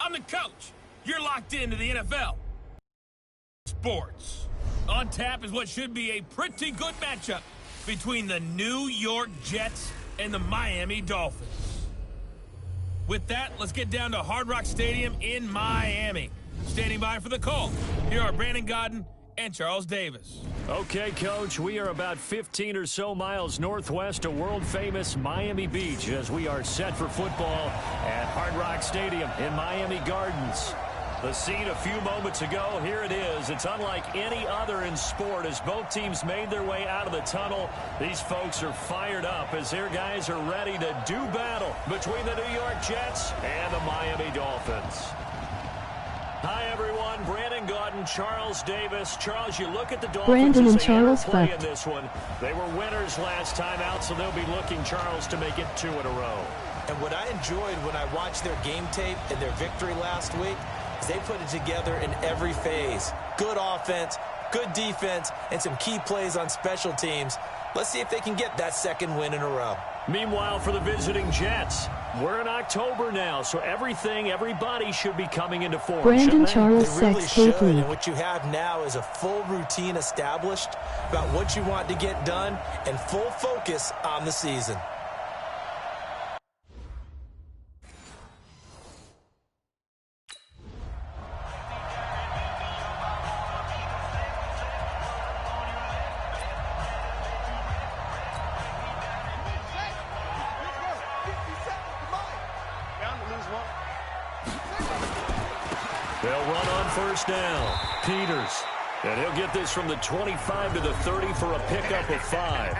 I'm the coach. You're locked into the NFL. Sports. On tap is what should be a pretty good matchup between the New York Jets and the Miami Dolphins. With that, let's get down to Hard Rock Stadium in Miami. Standing by for the call, here are Brandon Gaudin and Charles Davis. Okay, Coach, we are about 15 or so miles northwest of world-famous Miami Beach as we are set for football at Hard Rock Stadium in Miami Gardens. The scene a few moments ago, here it is. It's unlike any other in sport as both teams made their way out of the tunnel. These folks are fired up as their guys are ready to do battle between the New York Jets and the Miami Dolphins. Hi, everyone. Brandon Gaudin, Charles Davis. Charles, you look at the Dolphins Brandon as and they Charles play in this one. They were winners last time out, so they'll be looking, Charles, to make it 2 in a row. And what I enjoyed when I watched their game tape and their victory last week is they put it together in every phase. Good offense, good defense, and some key plays on special teams. Let's see if they can get that second win in a row. Meanwhile, for the visiting Jets, we're in October now, so everybody should be coming into form. Brandon Charles They really Sex should, Tape. and what you have now is a full routine established about what you want to get done and full focus on the season. They'll run on first down. Peters. And he'll get this from the 25 to the 30 for a pickup of 5.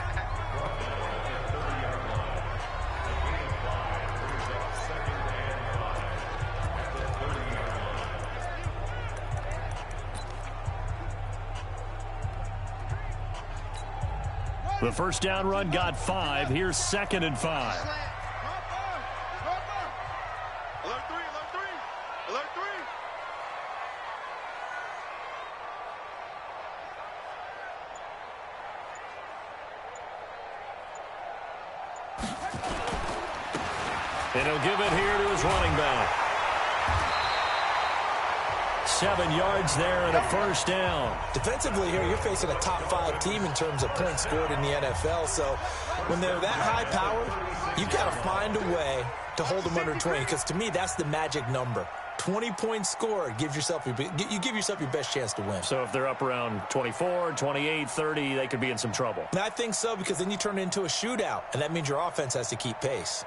The first down run got 5. Here's 2nd and 5. And he'll give it here to his running back. 7 yards there and a first down. Defensively here, you're facing a top 5 team in terms of points scored in the NFL. So when they're that high powered, you've got to find a way to hold them under 20. Because to me, that's the magic number. 20 points scored gives yourself you give yourself your best chance to win. So if they're up around 24, 28, 30, they could be in some trouble. And I think so, because then you turn it into a shootout, and that means your offense has to keep pace.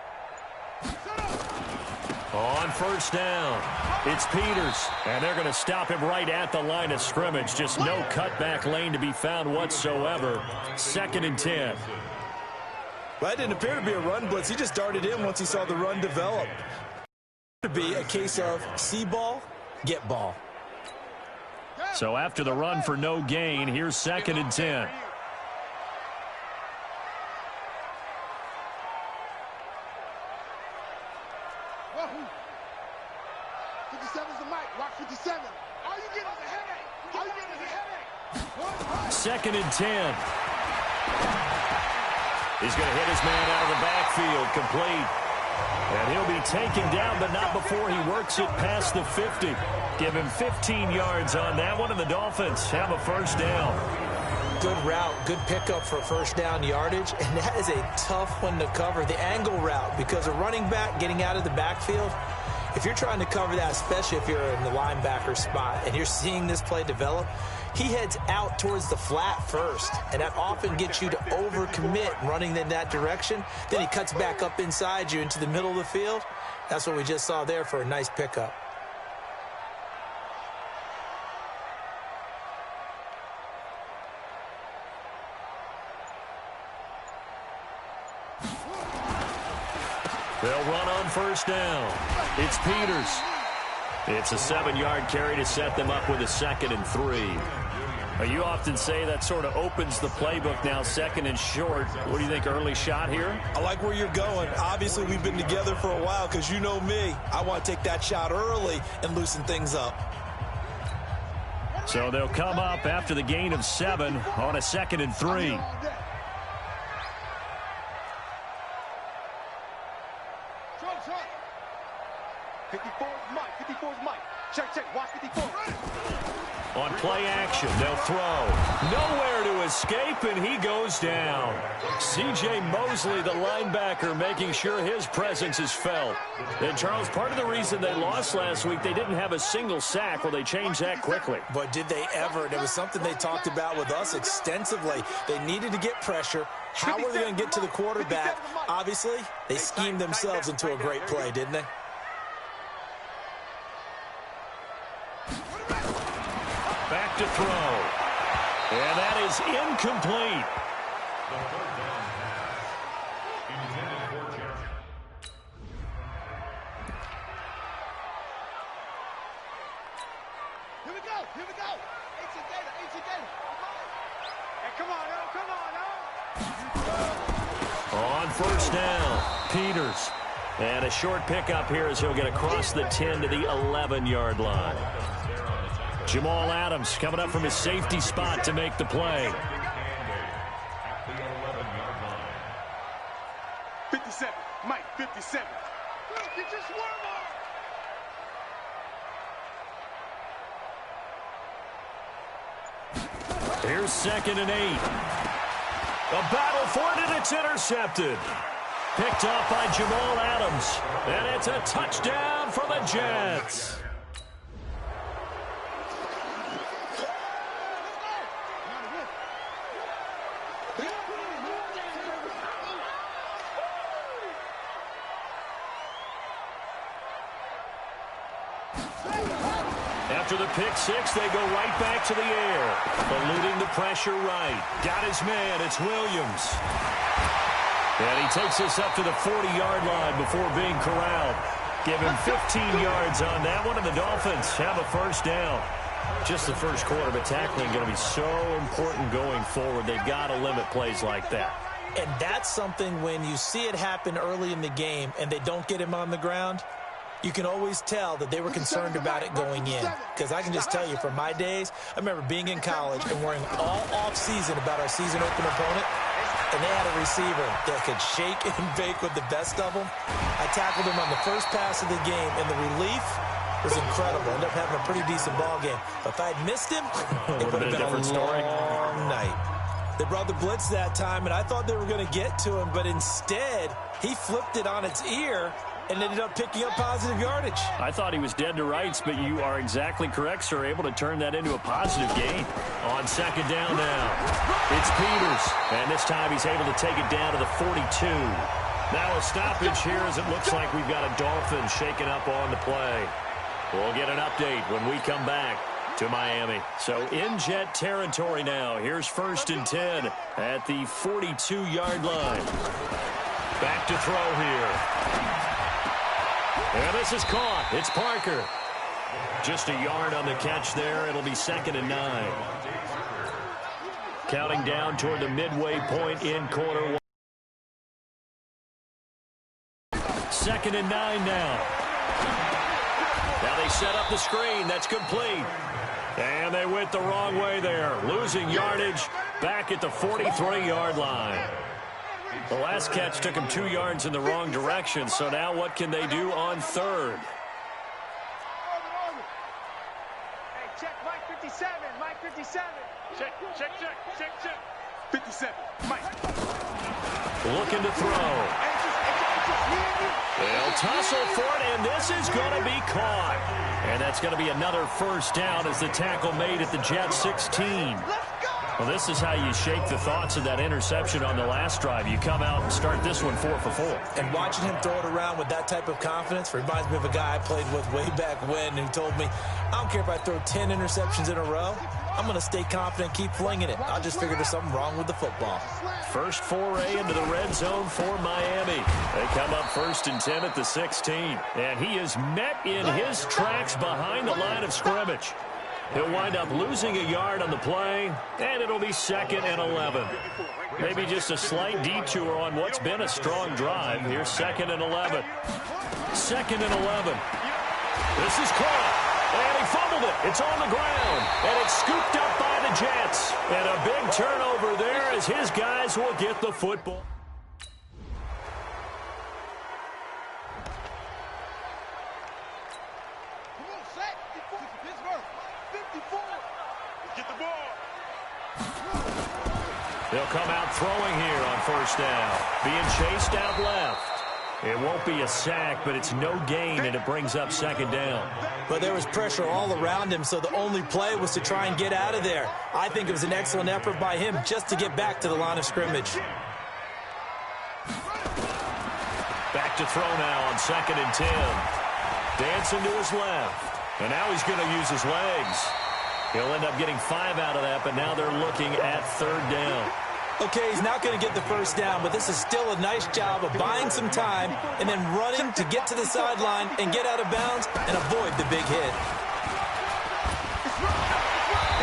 On first down, it's Peters, and they're going to stop him right at the line of scrimmage. Just no cutback lane to be found whatsoever. 2nd and 10. Well, that didn't appear to be a run blitz. He just darted in once he saw the run develop. It would be a case of see ball, get ball. So after the run for no gain, here's 2nd and 10. Second and 10. He's going to hit his man out of the backfield, complete. And he'll be taken down, but not before he works it past the 50. Give him 15 yards on that one, and the Dolphins have a first down. Good route, good pickup for first down yardage, and that is a tough one to cover, the angle route, because a running back getting out of the backfield, if you're trying to cover that, especially if you're in the linebacker spot and you're seeing this play develop, he heads out towards the flat first, and that often gets you to overcommit running in that direction. Then he cuts back up inside you into the middle of the field. That's what we just saw there for a nice pickup. They'll run on first down. It's Peters. It's a 7-yard carry to set them up with a 2nd and 3. You often say that sort of opens the playbook now, 2nd and short. What do you think, early shot here? I like where you're going. Obviously, we've been together for a while because you know me. I want to take that shot early and loosen things up. So they'll come up after the gain of 7 on a 2nd and 3. 54 is Mike. 54 is Mike. Check, check. Watch 54. On play action, they'll throw. Nowhere to escape, and he goes down. C.J. Mosley, the linebacker, making sure his presence is felt. And, Charles, part of the reason they lost last week, they didn't have a single sack. Well, they changed that quickly. But did they ever? And it was something they talked about with us extensively. They needed to get pressure. How were they going to get to the quarterback? Obviously, they schemed themselves into a great play, didn't they? Back to throw. And that is incomplete. Here we go. Here we go. Ancient data. Ancient data. Hey, come on, now. Come on, now. On first down, Peters. And a short pickup here as he'll get across the 10 to the 11-yard line. Jamal Adams coming up from his safety spot to make the play. 57. Mike, 57. Get your swerve on. Here's 2nd and 8. A battle for it, and it's intercepted. Picked up by Jamal Adams. And it's a touchdown for the Jets. After the pick six, they go right back to the air. Eluding the pressure right. Got his man. It's Williams. And he takes us up to the 40-yard line before being corralled. Give him 15 yards on that one, and the Dolphins have a first down. Just the first quarter, but tackling going to be so important going forward. They've got to limit plays like that. And that's something when you see it happen early in the game and they don't get him on the ground, you can always tell that they were concerned about it going in. Because I can just tell you from my days, I remember being in college and worrying all off-season about our season open opponent, and they had a receiver that could shake and bake with the best of them. I tackled him on the first pass of the game, and the relief was incredible. Ended up having a pretty decent ball game. But if I had missed him, it would have been a different story. Long night. They brought the blitz that time, and I thought they were going to get to him, but instead, he flipped it on its ear and ended up picking up positive yardage. I thought he was dead to rights, but you are exactly correct, sir. Able to turn that into a positive gain. On second down now, it's Peters. And this time he's able to take it down to the 42. Now a stoppage here as it looks like we've got a Dolphin shaking up on the play. We'll get an update when we come back to Miami. So in Jet territory now. Here's 1st and 10 at the 42-yard line. Back to throw here. And this is caught. It's Parker. Just a yard on the catch there. It'll be 2nd and 9. Counting down toward the midway point in quarter one. 2nd and 9 now. Now they set up the screen. That's complete. And they went the wrong way there. Losing yardage back at the 43-yard line. The last catch took him 2 yards in the wrong direction. So now what can they do on 3rd? Hey, check Mike 57. Mike 57. Check, check, check, check, check. 57. Mike. Looking to throw. They'll tussle for it, and this is going to be caught. And that's going to be another first down as the tackle made at the Jets 16. Well, this is how you shake the thoughts of that interception on the last drive. You come out and start this one 4 for 4. And watching him throw it around with that type of confidence reminds me of a guy I played with way back when who told me, I don't care if I throw 10 interceptions in a row. I'm going to stay confident, keep flinging it. I just figured there's something wrong with the football. First foray into the red zone for Miami. They come up 1st and 10 at the 16. And he is met in his tracks behind the line of scrimmage. He'll wind up losing a yard on the play, and it'll be 2nd and 11. Maybe just a slight detour on what's been a strong drive. Here's 2nd and 11. 2nd and 11. This is caught. And he fumbled it. It's on the ground. And it's scooped up by the Jets. And a big turnover there as his guys will get the football. Get the ball. They'll come out throwing here on first down. Being chased out left. It won't be a sack, but it's no gain, and it brings up second down. But there was pressure all around him, so the only play was to try and get out of there. I think it was an excellent effort by him just to get back to the line of scrimmage. Back to throw now on 2nd and 10. Dancing to his left. And now he's going to use his legs. He'll end up getting 5 out of that, but now they're looking at 3rd down. Okay, he's not going to get the first down, but this is still a nice job of buying some time and then running to get to the sideline and get out of bounds and avoid the big hit.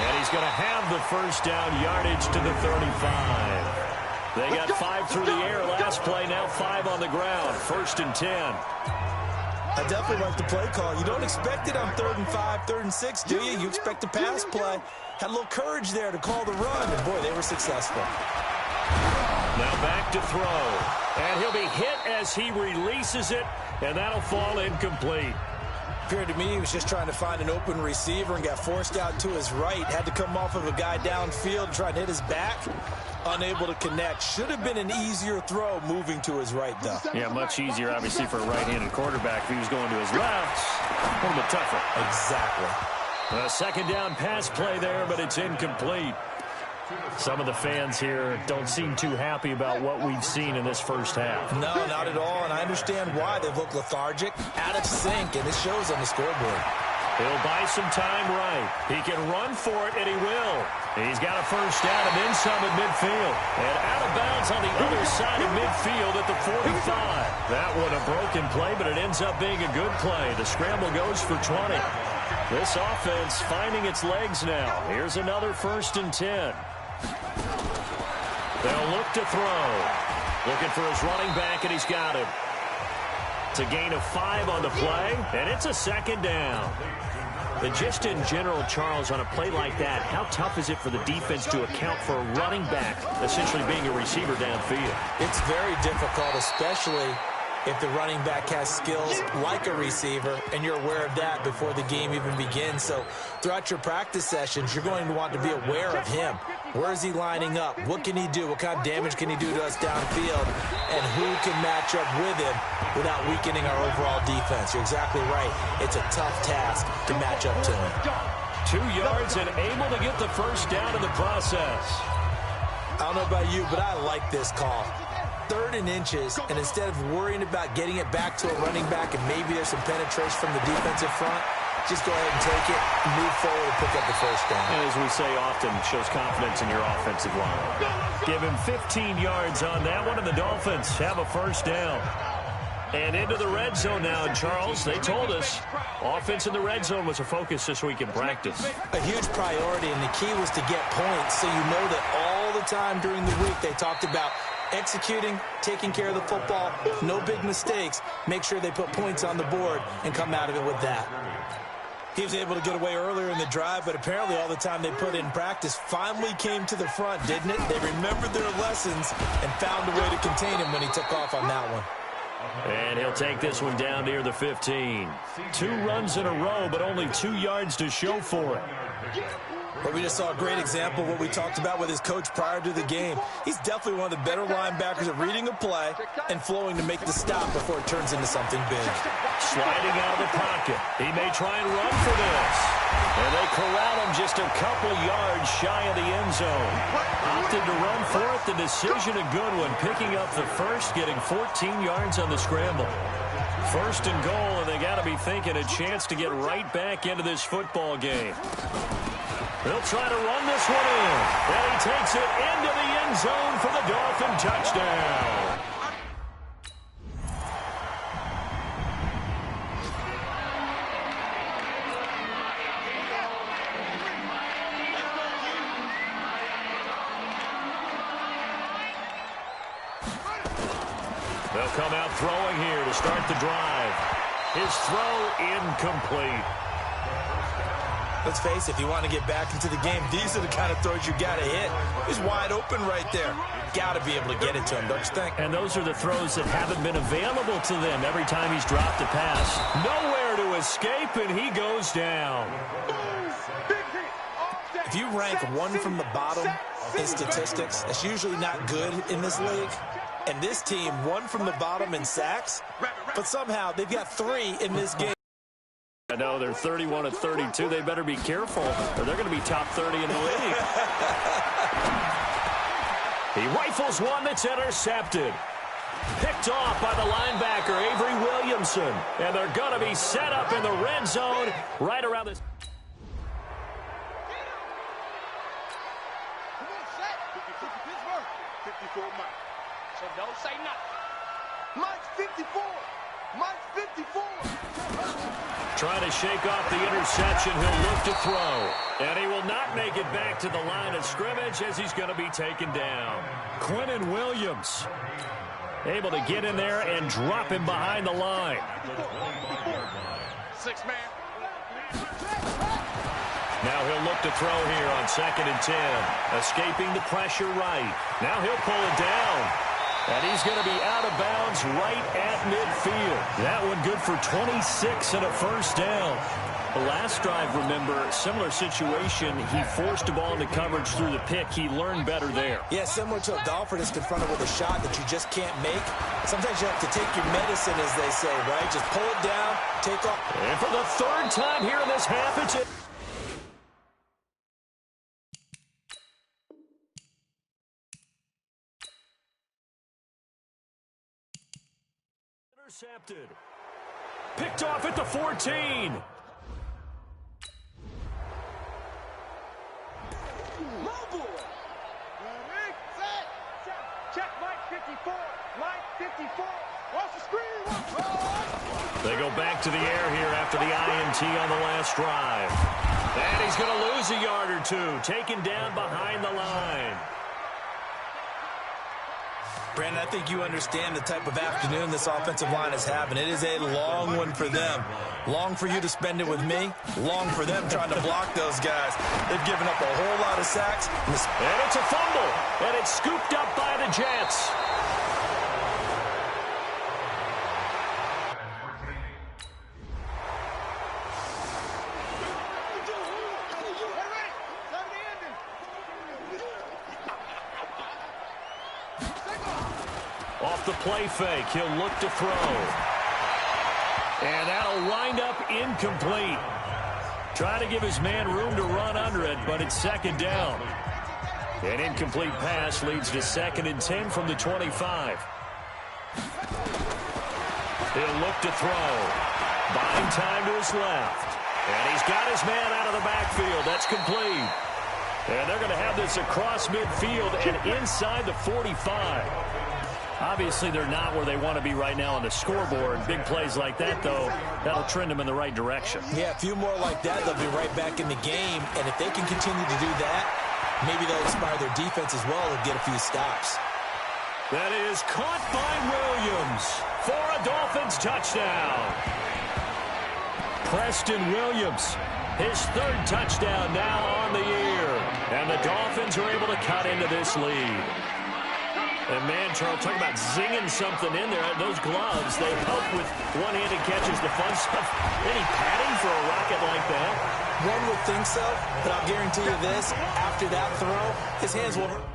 And he's going to have the first down yardage to the 35. They got 5 through the air last play, now 5 on the ground. 1st and 10. I definitely like the play call. You don't expect it on 3rd and 5, 3rd and 6, do you? You expect a pass play. Had a little courage there to call the run, and boy, they were successful. Now back to throw. And he'll be hit as he releases it, and that'll fall incomplete. Appeared to me he was just trying to find an open receiver and got forced out to his right. Had to come off of a guy downfield and try and hit his back. Unable to connect. Should have been an easier throw moving to his right, though. Yeah, much easier, obviously, for a right-handed quarterback. If he was going to his left, a little bit tougher. Exactly. A 2nd down pass play there, but it's incomplete. Some of the fans here don't seem too happy about what we've seen in this first half. No, not at all, and I understand why. They've looked lethargic, out of sync, and it shows on the scoreboard. He'll buy some time right. He can run for it, and he will. He's got a first down and then some at midfield. And out of bounds on the other side of midfield at the 45. That one a broken play, but it ends up being a good play. The scramble goes for 20. This offense finding its legs now. Here's another 1st and 10. They'll look to throw. Looking for his running back, and he's got him. It's a gain of 5 on the play, and it's a 2nd down. But just in general, Charles, on a play like that, how tough is it for the defense to account for a running back essentially being a receiver downfield? It's very difficult, especially if the running back has skills like a receiver, and you're aware of that before the game even begins. So throughout your practice sessions, you're going to want to be aware of him. Where is he lining up? What can he do? What kind of damage can he do to us downfield? And who can match up with him without weakening our overall defense? You're exactly right. It's a tough task to match up to him. 2 yards and able to get the first down in the process. I don't know about you, but I like this call. 3rd and inches, and instead of worrying about getting it back to a running back and maybe there's some penetration from the defensive front, just go ahead and take it, move forward, and pick up the first down. And as we say often, shows confidence in your offensive line. Give him 15 yards on that one, and the Dolphins have a first down. And into the red zone now, and Charles, they told us offense in the red zone was a focus this week in practice. A huge priority, and the key was to get points, so you know that all the time during the week they talked about executing, taking care of the football, no big mistakes, make sure they put points on the board and come out of it with that. He was able to get away earlier in the drive, but apparently all the time they put in practice finally came to the front, didn't it? They remembered their lessons and found a way to contain him when he took off on that one. And he'll take this one down near the 15. 2 runs in a row, but only 2 yards to show for it. But we just saw a great example of what we talked about with his coach prior to the game. He's definitely one of the better linebackers at reading a play and flowing to make the stop before it turns into something big. Sliding out of the pocket. He may try and run for this. And they corral him just a couple yards shy of the end zone. Opted to run for it. The decision a good one. Picking up the first, getting 14 yards on the scramble. 1st and goal, and they got to be thinking a chance to get right back into this football game. They'll try to run this one in. And he takes it into the end zone for the Dolphin touchdown. They'll come out throwing here to start the drive. His throw incomplete. Let's face it, if you want to get back into the game, these are the kind of throws you got to hit. He's wide open right there. Got to be able to get it to him, don't you think? And those are the throws that haven't been available to them every time he's dropped a pass. Nowhere to escape, and he goes down. If you rank one from the bottom in statistics, that's usually not good in this league. And this team, one from the bottom in sacks, but somehow they've got 3 in this game. I know they're 31 of 32. They better be careful, or they're going to be top 30 in the league. He rifles one that's intercepted. Picked off by the linebacker, Avery Williamson. And they're going to be set up in the red zone right around this. So don't say nothing. Mike's 54. Mike's 54. Trying to shake off the interception. He'll look to throw. And he will not make it back to the line of scrimmage as he's going to be taken down. Quinnen Williams able to get in there and drop him behind the line. 6-man. Now he'll look to throw here on 2nd and 10. Escaping the pressure right. Now he'll pull it down. And he's going to be out of bounds right at midfield. That one good for 26 and a first down. The last drive, remember, similar situation. He forced the ball into coverage through the pick. He learned better there. Yeah, similar to a golfer that's confronted with a shot that you just can't make. Sometimes you have to take your medicine, as they say, right? Just pull it down, take off. And for the 3rd time here in this half, it's it. Intercepted. Picked off at the 14. Check Mike 54. Mike 54. Watch the screen. They go back to the air here after the INT on the last drive. And he's going to lose a yard or 2. Taken down behind the line. Brandon, I think you understand the type of afternoon this offensive line is having. It is a long one for them. Long for you to spend it with me. Long for them trying to block those guys. They've given up a whole lot of sacks. And it's a fumble. And it's scooped up by the Jets. Off the play fake, he'll look to throw. And that'll wind up incomplete. Trying to give his man room to run under it, but it's 2nd down. An incomplete pass leads to 2nd and 10 from the 25. He'll look to throw. Buying time to his left. And he's got his man out of the backfield. That's complete. And they're going to have this across midfield and inside the 45. Obviously, they're not where they want to be right now on the scoreboard. Big plays like that, though, that'll trend them in the right direction. Yeah, a few more like that, they'll be right back in the game. And if they can continue to do that, maybe they'll inspire their defense as well and get a few stops. That is caught by Williams for a Dolphins touchdown. Preston Williams, his 3rd touchdown now on the year. And the Dolphins are able to cut into this lead. And, man, Charles, talking about zinging something in there. Those gloves, they help with one-handed catches, the fun stuff. Any padding for a rocket like that? One would think so, but I'll guarantee you this. After that throw, his hands will hurt.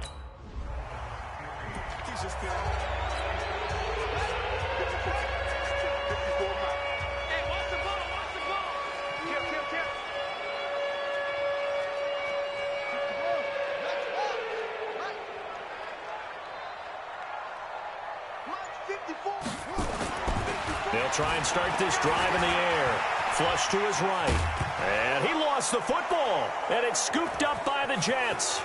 They'll try and start this drive in the air. Flush to his right. And he lost the football. And it's scooped up by the Jets.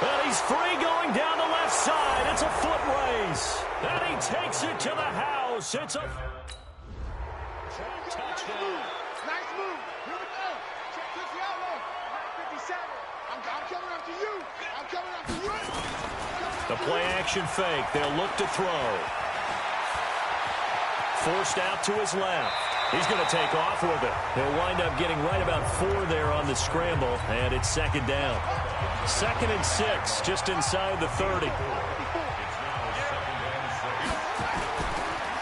And he's free going down the left side. It's a foot race. And he takes it to the house. It's a touchdown. Nice move. Here we go. Check the outlet. 57. I'm coming after you. I'm coming after you. The play action fake. They'll look to throw. Forced out to his left. He's going to take off with it. He'll wind up getting right about 4 there on the scramble, and it's 2nd down. 2nd and 6, just inside the 30.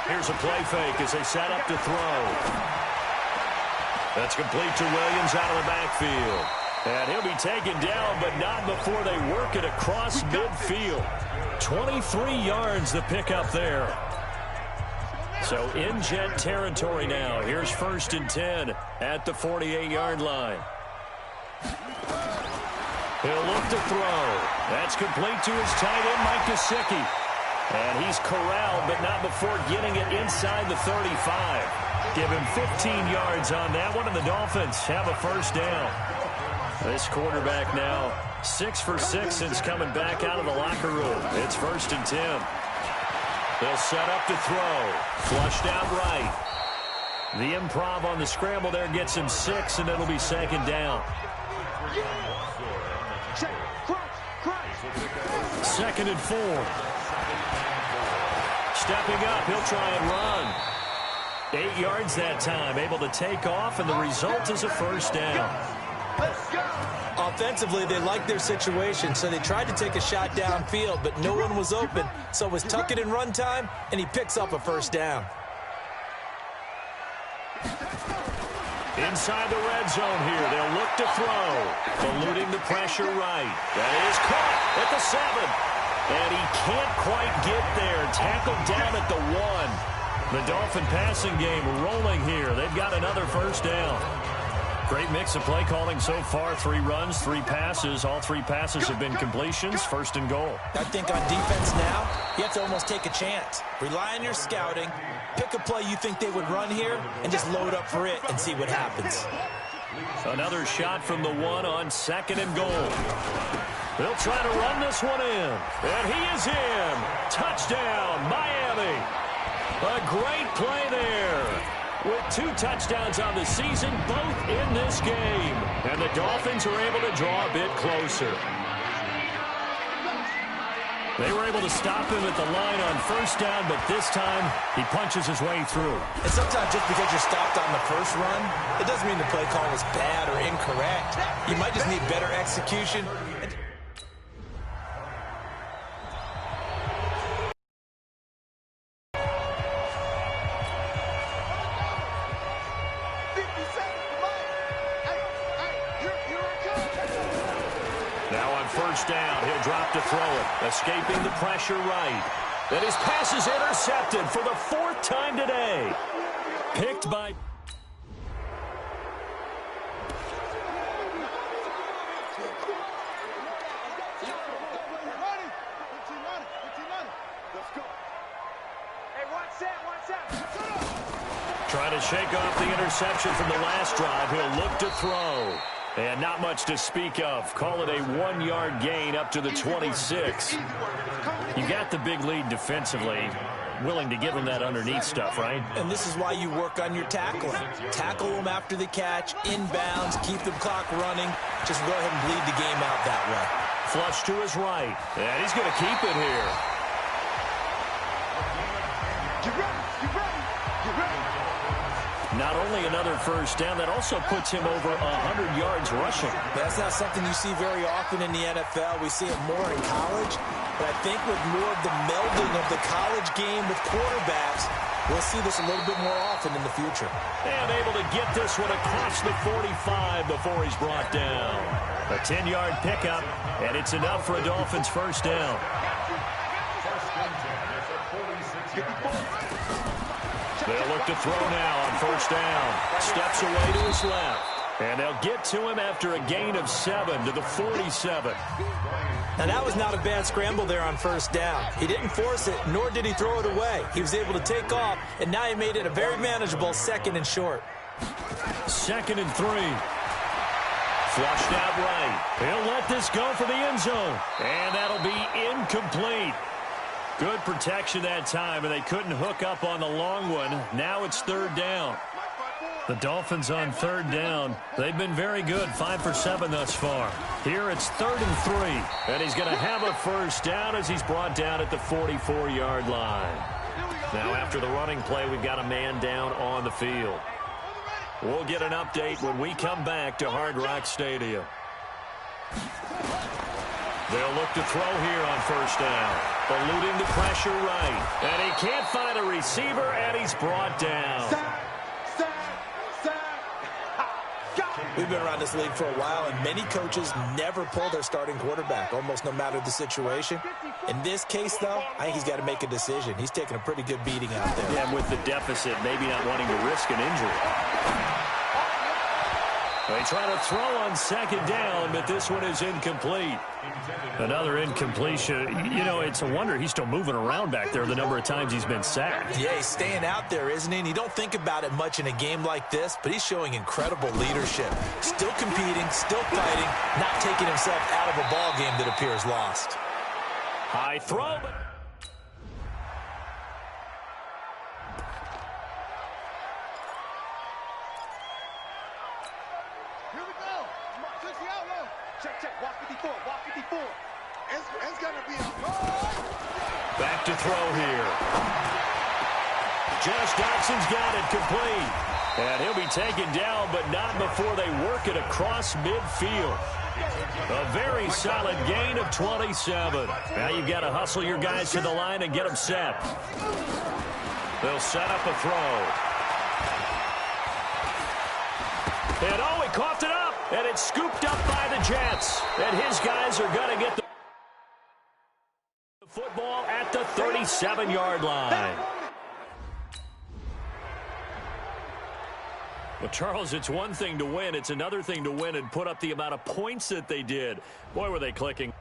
Here's a play fake as they set up to throw. That's complete to Williams out of the backfield. And he'll be taken down, but not before they work it across midfield. 23 yards the pickup there. So in Jet territory now. Here's 1st and 10 at the 48-yard line. He'll look to throw. That's complete to his tight end, Mike Gesicki. And he's corralled, but not before getting it inside the 35. Give him 15 yards on that one, and the Dolphins have a 1st down. This quarterback now 6 for 6 since coming back out of the locker room. It's 1st and 10. They'll set up to throw. Flushed out right. The improv on the scramble there gets him 6, and it'll be 2nd down. 2nd and 4. Stepping up, he'll try and run. 8 yards that time, able to take off, and the result is a 1st down. Offensively, they liked their situation, so they tried to take a shot downfield, but no one was open. So it was tuck it and run time, and he picks up a 1st down. Inside the red zone here, they'll look to throw. Eluding the pressure right. That is caught at the 7. And he can't quite get there. Tackled down at the 1. The Dolphin passing game rolling here. They've got another 1st down. Great mix of play calling so far. 3 runs, 3 passes. All 3 passes have been completions. 1st and goal. I think on defense now, you have to almost take a chance. Rely on your scouting. Pick a play you think they would run here and just load up for it and see what happens. Another shot from the 1 on 2nd and goal. They'll try to run this one in. And he is in. Touchdown, Miami. A great play there. With 2 touchdowns on the season, both in this game. And the Dolphins are able to draw a bit closer. They were able to stop him at the line on 1st down, but this time he punches his way through. And sometimes just because you're stopped on the 1st run, it doesn't mean the play call was bad or incorrect. You might just need better execution. Down, he'll drop to throw it, escaping the pressure right. And his pass is intercepted for the 4th time today. Picked by... Trying to shake off the interception from the last drive. He'll look to throw. And not much to speak of. Call it a 1-yard gain up to the 26. You got the big lead defensively. Willing to give them that underneath stuff, right? And this is why you work on your tackling. Tackle them after the catch, inbounds, keep the clock running. Just go ahead and bleed the game out that way. Flush to his right. And he's going to keep it here. Not only another 1st down, that also puts him over 100 yards rushing. That's not something you see very often in the NFL. We see it more in college. But I think with more of the melding of the college game with quarterbacks, we'll see this a little bit more often in the future. And able to get this one across the 45 before he's brought down. A 10-yard pickup, and it's enough for a Dolphins 1st down. They'll look to throw now on 1st down. Steps away to his left. And they'll get to him after a gain of 7 to the 47. Now, that was not a bad scramble there on 1st down. He didn't force it, nor did he throw it away. He was able to take off, and now he made it a very manageable 2nd and short. 2nd and 3. Flushed out right. He'll let this go for the end zone. And that'll be incomplete. Good protection that time, and they couldn't hook up on the long one. Now it's 3rd down. The Dolphins on 3rd down. They've been very good, 5 for 7 thus far. Here it's 3rd and 3, and he's going to have a 1st down as he's brought down at the 44-yard line. Now after the running play, we've got a man down on the field. We'll get an update when we come back to Hard Rock Stadium. They'll look to throw here on 1st down. Eluding the pressure right. And he can't find a receiver, and he's brought down. We've been around this league for a while, and many coaches never pull their starting quarterback, almost no matter the situation. In this case, though, I think he's got to make a decision. He's taking a pretty good beating out there. Yeah, with the deficit, maybe not wanting to risk an injury. They try to throw on second down, but this one is incomplete. Another incompletion. You know, it's a wonder he's still moving around back there the number of times he's been sacked. Yeah, he's staying out there, isn't he? And you don't think about it much in a game like this, but he's showing incredible leadership. Still competing, still fighting, not taking himself out of a ball game that appears lost. High throw, but... Back to throw here. Josh Doxson's got it complete. And he'll be taken down, but not before they work it across midfield. A very solid gain of 27. Now you've got to hustle your guys to the line and get them set. They'll set up a throw. And oh, he coughed it up. And it's scooped up by the Jets. And his guys are going to get the football at the 37-yard line. Well, Charles, it's one thing to win. It's another thing to win and put up the amount of points that they did. Boy, were they clicking.